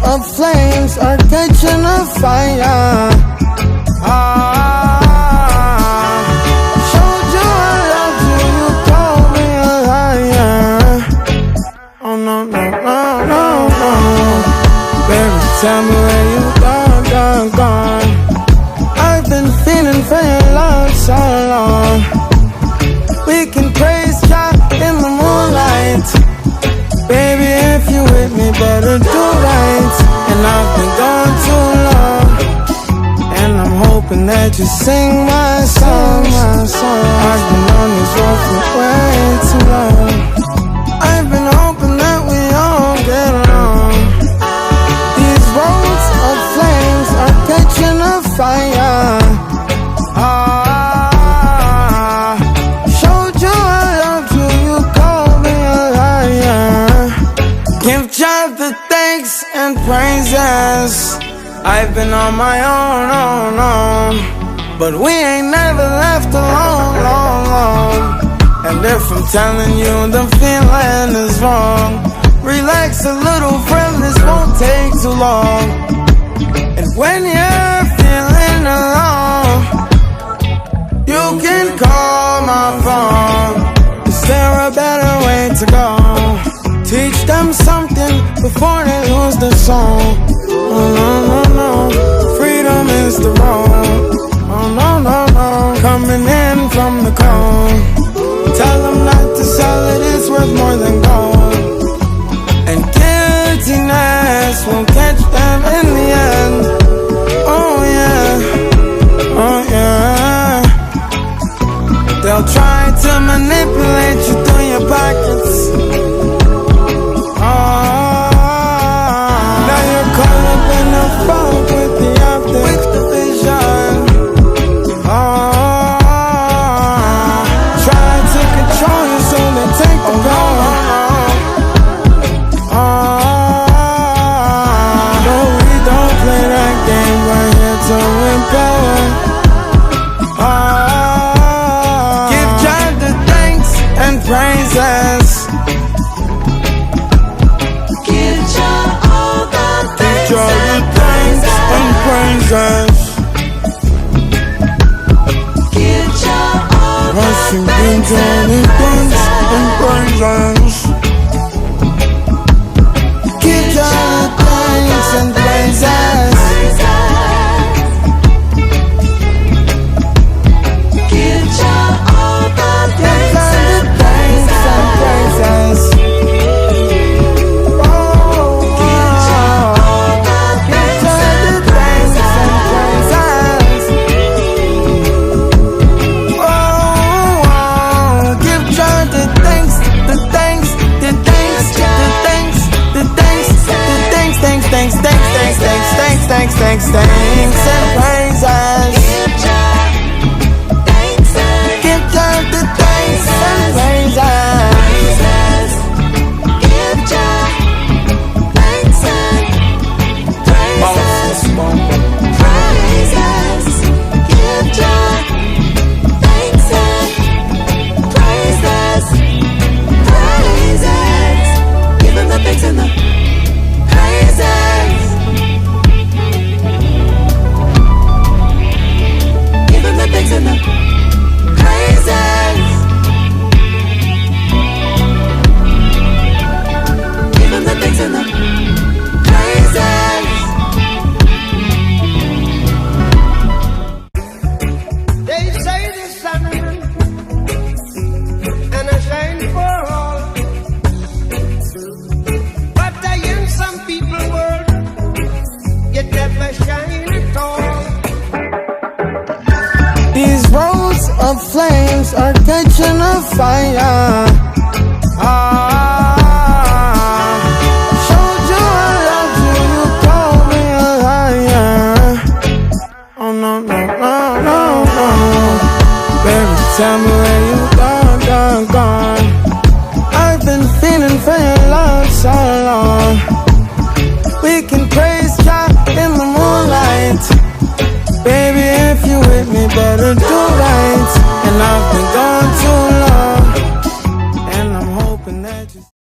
of flames are catching a fire. Showed you I loved you, you called me a liar. Oh no, no, no, no, no. Baby, tell me where you gone. I've been feeling for your love so long. We can praise God in the moonlight. Baby, if you with me, better do right. And I've been gone too long, and I'm hoping that you sing my songs. I've been on this road for way too long. I've been hoping that we all get along. These roads of flames are catching a fire. Showed you I loved you, you called me a liar. Give God the thanks and praises. I've been on my own, but we ain't never left alone. And if I'm telling you the feeling is wrong, relax a little, friend, this won't take too long. And when you're feeling alone, you can call my phone. Is there a better way to go? Teach them something before they lose their soul. Oh no, no, no, freedom is the road. Oh no, no, no, coming in from the cold. Tell them not to sell it, it's worth more than gold. And guiltiness will catch them in the end. Oh yeah, oh yeah. They'll try to manipulate you through your pockets. Now you're caught up in the fog with the optics, with the vision. Try to control you so they take the power. No, we don't play that game, we're here to empower. Give God the thanks and praises. Give Jah all the thanks and praises. Give Jah all the thanks and praises. Give Jah thanks and praises. Give Jah all the thanks and praises. Thanks and praises. Give Jah thanks and Give Jah the thanks and praises. Give Jah thanks and praises. Praises. Give Jah thanks and praises. Praises. Give Him the thanks and the praises. Give Him the thanks and the praises. Give Him the thanks and the praises. They say the sun and I shine for all, but I in some people world get never shine at all. These roads of flames are catching a fire. Showed you I loved you, you called me a liar. Oh no, no, no, no, no. Baby, tell me where you gone. I've been feeling for your love so long. We can praise God in the moonlight. Baby, if you with me, better do right. And I've been gone